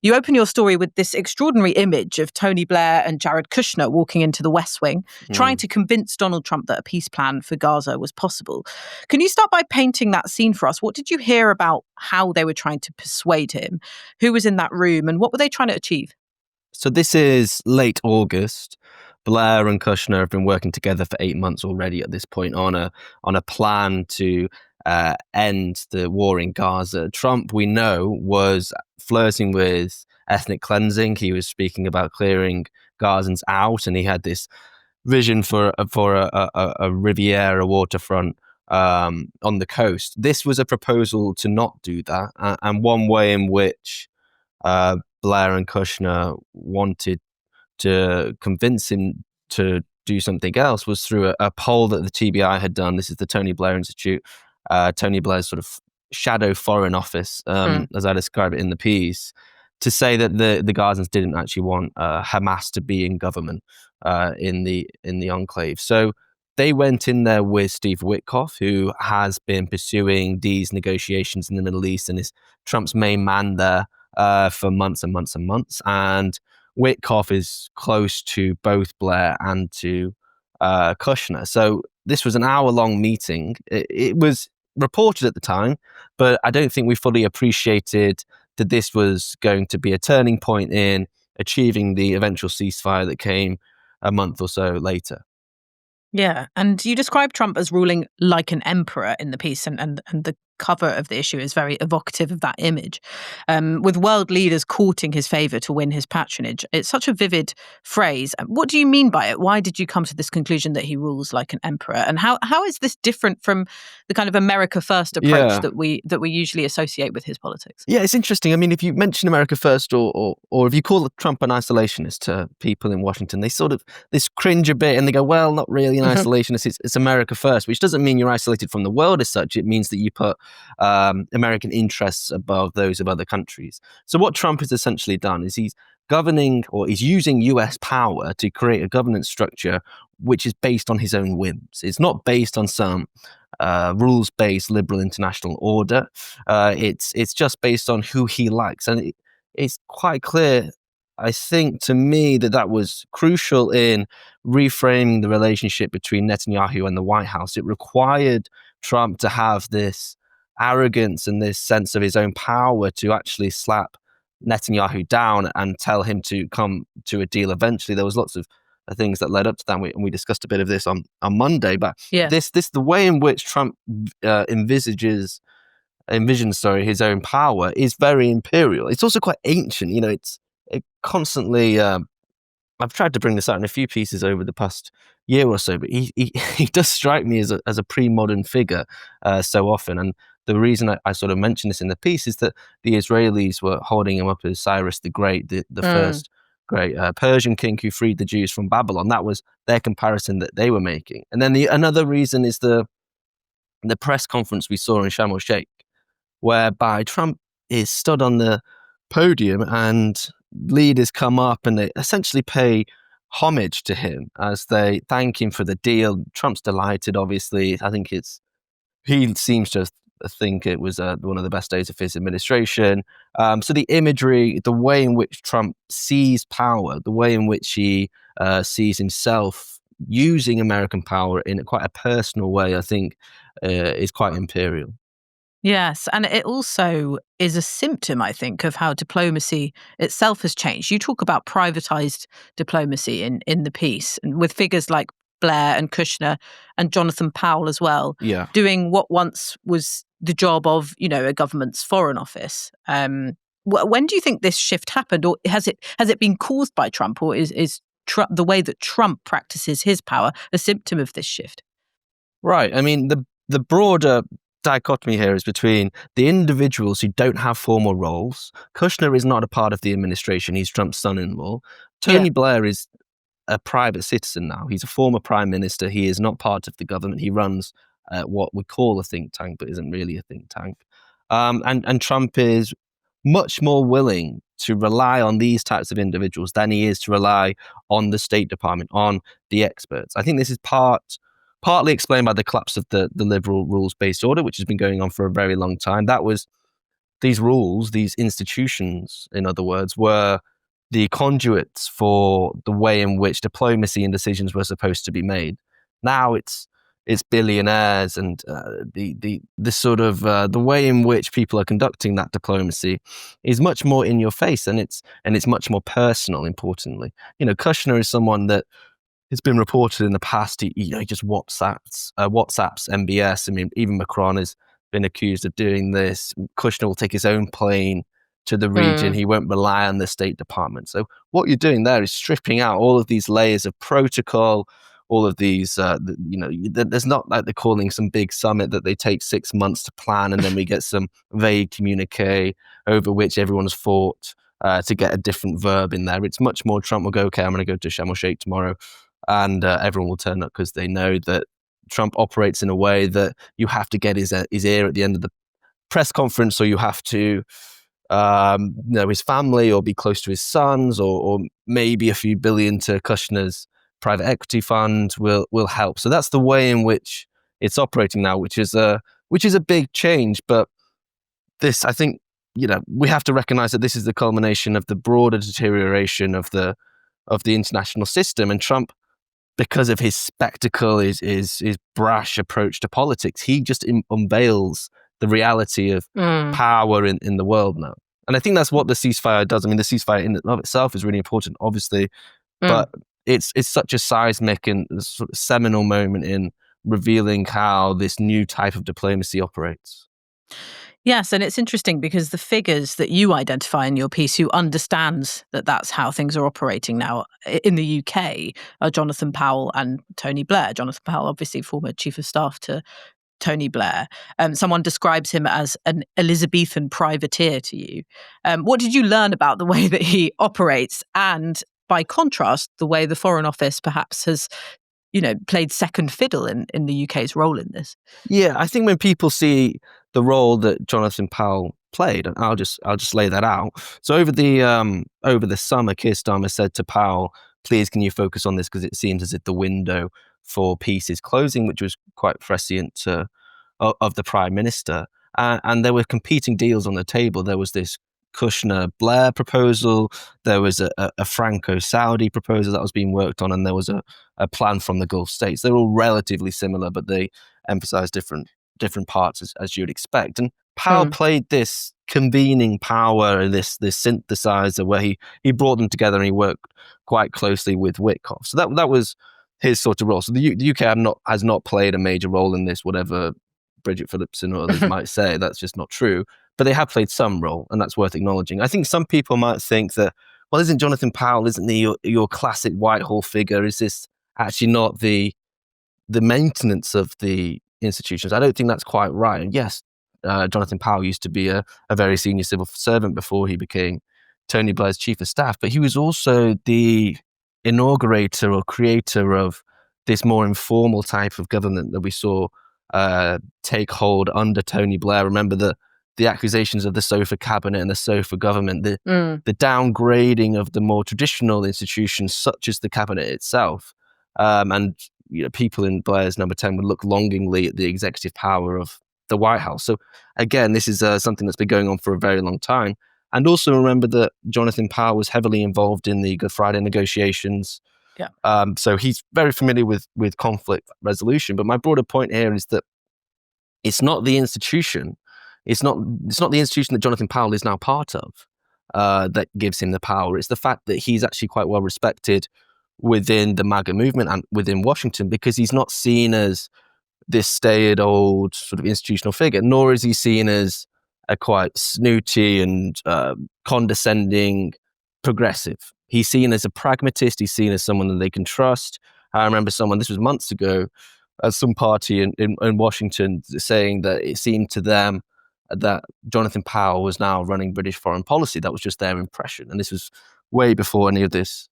You open your story with this extraordinary image of Tony Blair and Jared Kushner walking into the West Wing, trying to convince Donald Trump that a peace plan for Gaza was possible. Can you start by painting that scene for us? What did you hear about how they were trying to persuade him? Who was in that room and what were they trying to achieve? So this is late August. Blair and Kushner have been working together for 8 months already at this point on a plan to end the war in Gaza. Trump, we know, was flirting with ethnic cleansing. He was speaking about clearing Gazans out, and he had this vision for a Riviera waterfront on the coast. This was a proposal to not do that, and one way in which Blair and Kushner wanted to convince him to do something else was through a poll that the TBI had done. This is the Tony Blair Institute, Tony Blair's sort of shadow foreign office, as I describe it in the piece, to say that the Gazans didn't actually want Hamas to be in government in the enclave. So they went in there with Steve Witkoff, who has been pursuing these negotiations in the Middle East and is Trump's main man there for months and months and months. And Witkoff is close to both Blair and to Kushner. So this was an hour-long meeting. It was reported at the time, but I don't think we fully appreciated that this was going to be a turning point in achieving the eventual ceasefire that came a month or so later. Yeah, and you describe Trump as ruling like an emperor in the piece, and the cover of the issue is very evocative of that image, with world leaders courting his favour to win his patronage. It's such a vivid phrase. What do you mean by it? Why did you come to this conclusion that he rules like an emperor? And how is this different from the kind of America First approach that we usually associate with his politics? Yeah, it's interesting. I mean, if you mention America First or if you call Trump an isolationist to people in Washington, they sort of cringe a bit and they go, well, not really an isolationist. It's America First, which doesn't mean you're isolated from the world as such. It means that you put American interests above those of other countries. So what Trump has essentially done is he's governing, or he's using US power to create a governance structure which is based on his own whims. It's not based on some rules-based liberal international order. It's just based on who he likes. And it's quite clear, I think, to me, that was crucial in reframing the relationship between Netanyahu and the White House. It required Trump to have this arrogance and this sense of his own power to actually slap Netanyahu down and tell him to come to a deal eventually. There was lots of things that led up to that, and we discussed a bit of this on Monday. But this the way in which Trump envisions his own power is very imperial. It's also quite ancient. You know, it constantly. I've tried to bring this out in a few pieces over the past year or so, but he does strike me as a pre-modern figure so often. And the reason I sort of mention this in the piece is that the Israelis were holding him up as Cyrus the Great, the first great Persian king who freed the Jews from Babylon. That was their comparison that they were making. And then another reason is the press conference we saw in Sharm el-Sheikh, whereby Trump is stood on the podium and leaders come up and they essentially pay homage to him as they thank him for the deal. Trump's delighted, obviously. I think he seems to think it was one of the best days of his administration. So the imagery, the way in which Trump sees power, the way in which he sees himself using American power in quite a personal way, I think is quite imperial. Yes, and it also is a symptom, I think, of how diplomacy itself has changed. You talk about privatized diplomacy in the piece, and with figures like Blair and Kushner and Jonathan Powell as well, doing what once was the job of, a government's foreign office. When do you think this shift happened, or has it been caused by Trump, or is the way that Trump practices his power a symptom of this shift? Right. I mean, the broader dichotomy here is between the individuals who don't have formal roles. Kushner is not a part of the administration. He's Trump's son-in-law. Tony Blair is a private citizen now. He's a former prime minister. He is not part of the government. He runs what we call a think tank, but isn't really a think tank. And Trump is much more willing to rely on these types of individuals than he is to rely on the State Department, on the experts. I think this is partly explained by the collapse of the liberal rules-based order, which has been going on for a very long time. That was these rules, these institutions, in other words, were the conduits for the way in which diplomacy and decisions were supposed to be made. Now it's billionaires and the sort of the way in which people are conducting that diplomacy is much more in your face, and it's much more personal. Importantly, Kushner is someone that it's been reported in the past. He just WhatsApps MBS. I mean, even Macron has been accused of doing this. Kushner will take his own plane to the region. He won't rely on the State Department. So what you're doing there is stripping out all of these layers of protocol, all of these, there's not like they're calling some big summit that they take 6 months to plan, and then we get some vague communique over which everyone's fought to get a different verb in there. It's much more Trump will go, okay, I'm going to go to Sharm el-Sheikh tomorrow, and everyone will turn up because they know that Trump operates in a way that you have to get his ear at the end of the press conference, or you have to know his family, or be close to his sons, or maybe a few billion to Kushner's private equity fund will help. So that's the way in which it's operating now, which is a big change. But this, I think, we have to recognize that this is the culmination of the broader deterioration of the international system. And Trump, because of his spectacle, his brash approach to politics, he just unveils the reality of power in the world now. And I think that's what the ceasefire does. I mean, the ceasefire in and of itself is really important, obviously, but it's such a seismic and sort of seminal moment in revealing how this new type of diplomacy operates. Yes, and it's interesting because the figures that you identify in your piece who understands that that's how things are operating now in the UK are Jonathan Powell and Tony Blair. Jonathan Powell, obviously former chief of staff to Tony Blair. Someone describes him as an Elizabethan privateer to you. What did you learn about the way that he operates, and by contrast, the way the Foreign Office perhaps has played second fiddle in the UK's role in this? Yeah, I think when people see the role that Jonathan Powell played, and I'll just lay that out. So over the summer, Keir Starmer said to Powell, "Please, can you focus on this, because it seems as if the window for peace is closing," which was quite prescient of the Prime Minister. And there were competing deals on the table. There was this Kushner-Blair proposal, there was a Franco-Saudi proposal that was being worked on, and there was a plan from the Gulf states. They're all relatively similar, but they emphasize different parts, as you'd expect. And Powell played this convening power, this synthesizer, where he brought them together, and he worked quite closely with Witkoff. So that was his sort of role. So the UK has not played a major role in this, whatever Bridget Phillipson or others might say. That's just not true. But they have played some role, and that's worth acknowledging. I think some people might think that, well, isn't Jonathan Powell, isn't he your classic Whitehall figure? Is this actually not the maintenance of the institutions? I don't think that's quite right. And yes, Jonathan Powell used to be a very senior civil servant before he became Tony Blair's chief of staff, but he was also the inaugurator or creator of this more informal type of government that we saw take hold under Tony Blair. Remember the accusations of the sofa cabinet and the sofa government, the downgrading of the more traditional institutions such as the cabinet itself. And people in Blair's number 10 would look longingly at the executive power of the White House. So again, this is something that's been going on for a very long time. And also remember that Jonathan Powell was heavily involved in the Good Friday negotiations. Yeah. So he's very familiar with conflict resolution. But my broader point here is that it's not the institution. It's not the institution that Jonathan Powell is now part of that gives him the power. It's the fact that he's actually quite well respected within the MAGA movement and within Washington, because he's not seen as this staid-old sort of institutional figure, nor is he seen as a quite snooty and condescending progressive. He's seen as a pragmatist. He's seen as someone that they can trust. I remember this was months ago, some party in Washington saying that it seemed to them that Jonathan Powell was now running British foreign policy. That was just their impression. And this was way before any of this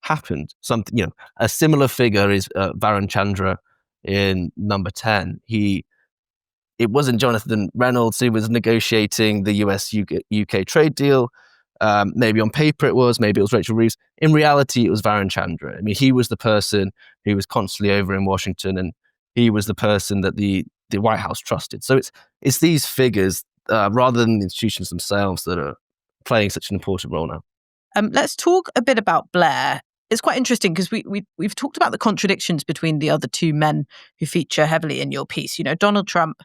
happened. A similar figure is Varun Chandra in number 10. It wasn't Jonathan Reynolds who was negotiating the US-UK trade deal. Maybe on paper it was, maybe it was Rachel Reeves. In reality, it was Varun Chandra. I mean, he was the person who was constantly over in Washington, and he was the person that the White House trusted. So it's these figures rather than the institutions themselves that are playing such an important role now. Let's talk a bit about Blair. It's quite interesting because we've talked about the contradictions between the other two men who feature heavily in your piece. You know, Donald Trump,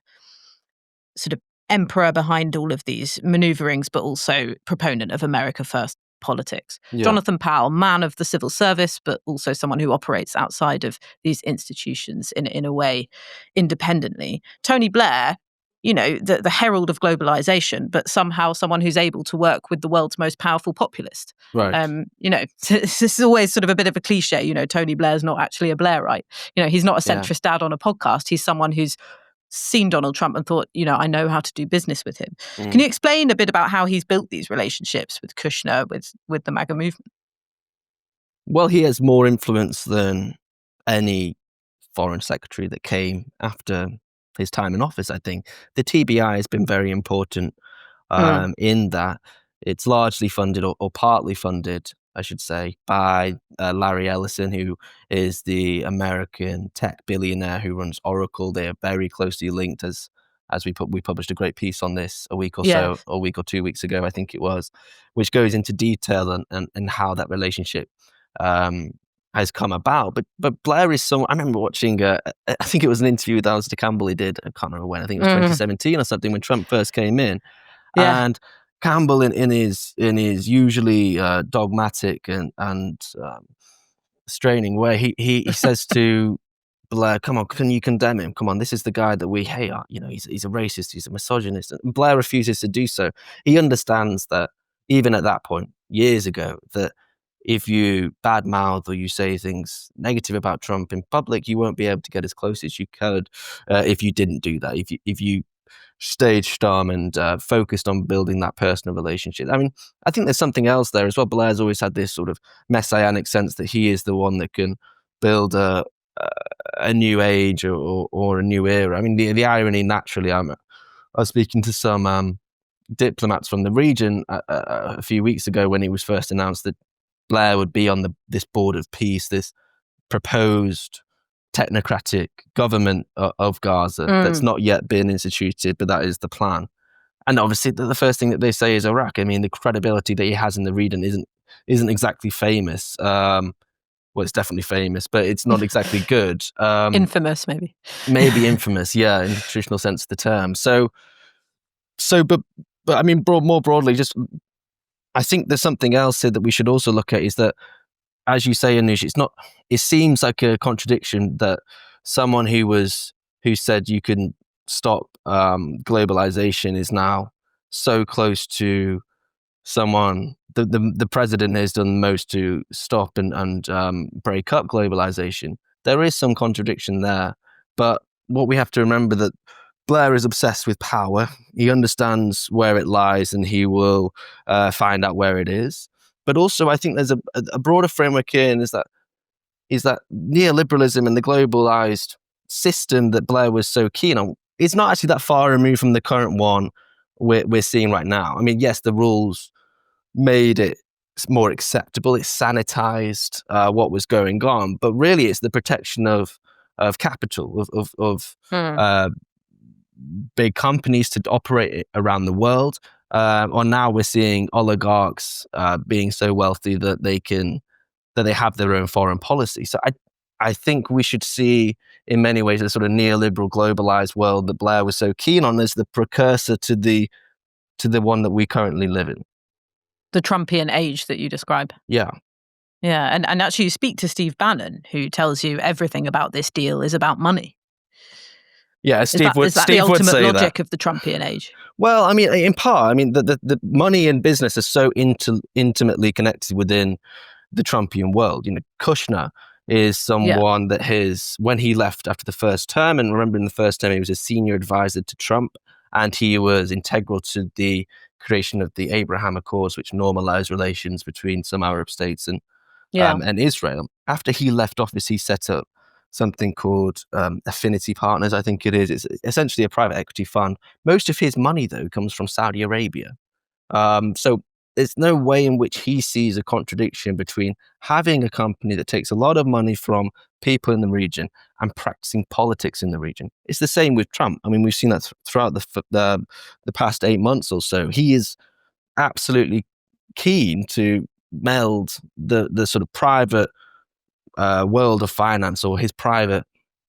sort of emperor behind all of these maneuverings, but also proponent of America First politics. Yeah. Jonathan Powell, man of the civil service, but also someone who operates outside of these institutions in a way independently. Tony Blair, you know, the herald of globalization, but somehow someone who's able to work with the world's most powerful populist. Right. You know, this is always sort of a bit of a cliche. You know, Tony Blair's not actually a Blairite. You know, he's not a centrist dad on a podcast. He's someone who's seen Donald Trump and thought, you know, I know how to do business with him. Can you explain a bit about how he's built these relationships with Kushner, with the MAGA movement? Well, he has more influence than any foreign secretary that came after his time in office, I think. The TBI has been very important in that. It's largely funded or partly funded, I should say, by Larry Ellison, who is the American tech billionaire who runs Oracle. They are very closely linked, as we published a great piece on this a week or so, a week or 2 weeks ago, I think it was, which goes into detail and how that relationship has come about. But Blair is someone. I remember watching. I think it was an interview with Alistair Campbell he did. I can't remember when. I think it was 2017 or something when Trump first came in, and Campbell in his usually dogmatic and straining way, he says to Blair, "Come on, can you condemn him? Come on, this is the guy that we hate. You know, he's a racist, he's a misogynist." And Blair refuses to do so. He understands that even at that point, years ago, that if you badmouth or you say things negative about Trump in public, you won't be able to get as close as you could if you didn't do that. If you stayed calm and focused on building that personal relationship. I mean, I think there's something else there as well. Blair's always had this sort of messianic sense that he is the one that can build a new age or a new era. I mean, the irony naturally, I was speaking to some diplomats from the region a few weeks ago when it was first announced that Blair would be on this board of peace, this proposed technocratic government of Gaza that's not yet been instituted, but that is the plan. And obviously, the first thing that they say is Iraq. I mean, the credibility that he has in the region isn't exactly famous. Well, it's definitely famous, but it's not exactly good. Infamous, maybe. Maybe infamous, yeah, in the traditional sense of the term. But I mean, more broadly, just I think there's something else here that we should also look at is that, as you say, Anoosh, it seems like a contradiction that someone who said you can stop globalization is now so close to someone. The president has done most to stop and break up globalization. There is some contradiction there, but what we have to remember that Blair is obsessed with power. He understands where it lies, and he will find out where it is. But also, I think there's a broader framework here, and is that neoliberalism and the globalized system that Blair was so keen on is not actually that far removed from the current one we're seeing right now. I mean, yes, the rules made it more acceptable. It sanitized what was going on, but really, it's the protection of capital, of big companies to operate around the world. Or now we're seeing oligarchs being so wealthy that they have their own foreign policy. So I think we should see, in many ways, the sort of neoliberal, globalized world that Blair was so keen on as the precursor to the one that we currently live in. The Trumpian age that you describe. Yeah. Yeah, and actually you speak to Steve Bannon, who tells you everything about this deal is about money. Yeah, Steve would is that Steve the ultimate would say logic that. of the Trumpian age? Well, I mean, in part, I mean, the money and business are so intimately connected within the Trumpian world. You know, Kushner is someone that when he left after the first term, and remember in the first term, he was a senior advisor to Trump, and he was integral to the creation of the Abraham Accords, which normalized relations between some Arab states and Israel. After he left office, he set up something called Affinity Partners, I think it is. It's essentially a private equity fund. Most of his money, though, comes from Saudi Arabia. So there's no way in which he sees a contradiction between having a company that takes a lot of money from people in the region and practicing politics in the region. It's the same with Trump. I mean, we've seen that throughout the past 8 months or so. He is absolutely keen to meld the sort of private world of finance, or his private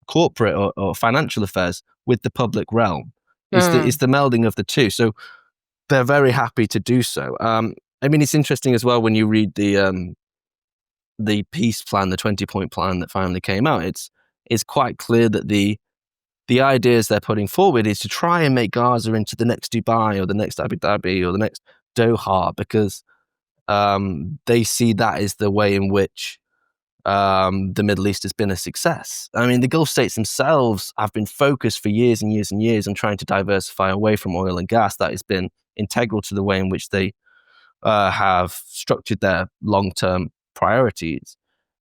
corporate or financial affairs, with the public realm. It's the melding of the two. So they're very happy to do so. I mean, it's interesting as well when you read the peace plan, the 20-point plan that finally came out. It's quite clear that the ideas they're putting forward is to try and make Gaza into the next Dubai or the next Abu Dhabi or the next Doha, because they see that as the way in which the Middle East has been a success. I mean, the Gulf states themselves have been focused for years and years and years on trying to diversify away from oil and gas. That has been integral to the way in which they have structured their long-term priorities.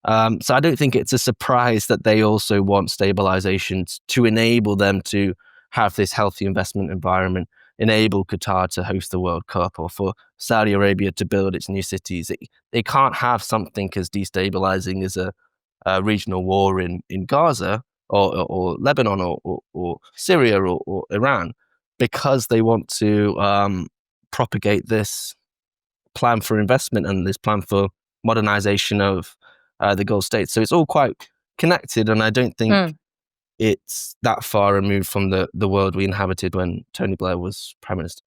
So I don't think it's a surprise that they also want stabilizations to enable them to have this healthy investment environment, enable Qatar to host the World Cup, or for Saudi Arabia to build its new cities. They can't have something as destabilizing as a regional war in Gaza or Lebanon or Syria or Iran, because they want to propagate this plan for investment and this plan for modernization of the Gulf states. So it's all quite connected, and I don't think it's that far removed from the world we inhabited when Tony Blair was Prime Minister.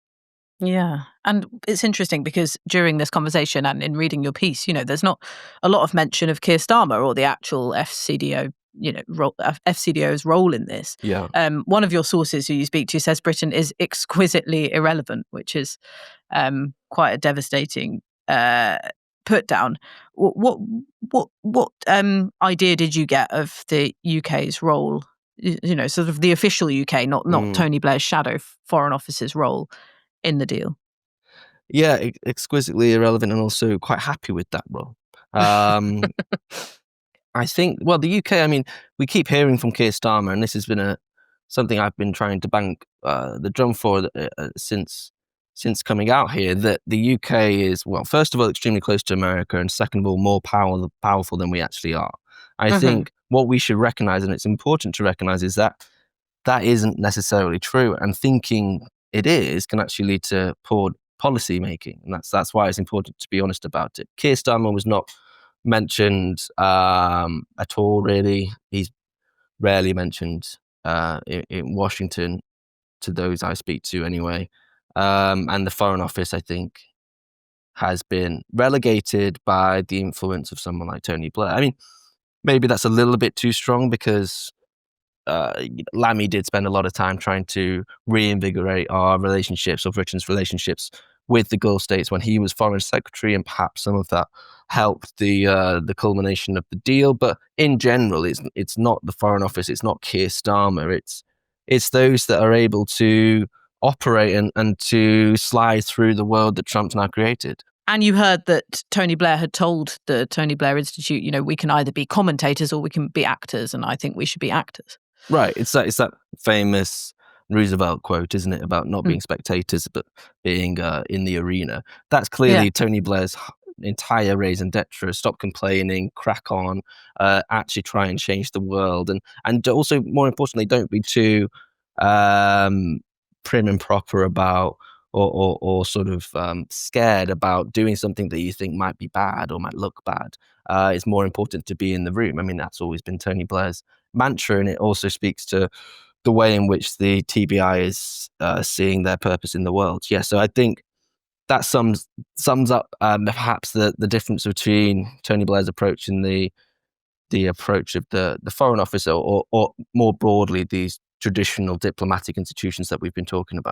Yeah. And it's interesting because during this conversation and in reading your piece, there's not a lot of mention of Keir Starmer or the actual FCDO, FCDO's role in this. Yeah. One of your sources who you speak to says Britain is exquisitely irrelevant, which is quite a devastating put down. What idea did you get of the UK's role? Sort of the official UK, not Tony Blair's shadow Foreign Office's role in the deal. Yeah, exquisitely irrelevant, and also quite happy with that role. I think, well, the UK, I mean, we keep hearing from Keir Starmer, and this has been something I've been trying to bang the drum for since coming out here, that the UK is, well, first of all, extremely close to America, and second of all, more powerful than we actually are. I think what we should recognize, and it's important to recognize, is that isn't necessarily true, and thinking it is can actually lead to poor policy making, and that's why it's important to be honest about it. Keir Starmer was not mentioned at all, really. He's rarely mentioned in Washington, to those I speak to anyway. And the Foreign Office, I think, has been relegated by the influence of someone like Tony Blair. I mean, maybe that's a little bit too strong, because Lammy did spend a lot of time trying to reinvigorate our relationships, or Britain's relationships, with the Gulf states when he was Foreign Secretary, and perhaps some of that helped the culmination of the deal. But in general, it's not the Foreign Office, it's not Keir Starmer, it's those that are able to operate and to slide through the world that Trump's now created. And you heard that Tony Blair had told the Tony Blair Institute, we can either be commentators or we can be actors, and I think we should be actors. Right. It's that famous Roosevelt quote, isn't it, about not being spectators but being in the arena. That's clearly Tony Blair's entire raison d'etre. Stop complaining, crack on, actually try and change the world, and also, more importantly, don't be too prim and proper about or sort of scared about doing something that you think might be bad or might look bad. It's more important to be in the room. I mean, that's always been Tony Blair's mantra, and it also speaks to the way in which the TBI is seeing their purpose in the world. Yeah, so I think that sums up perhaps the difference between Tony Blair's approach and the approach of the Foreign Office, or more broadly, these traditional diplomatic institutions that we've been talking about.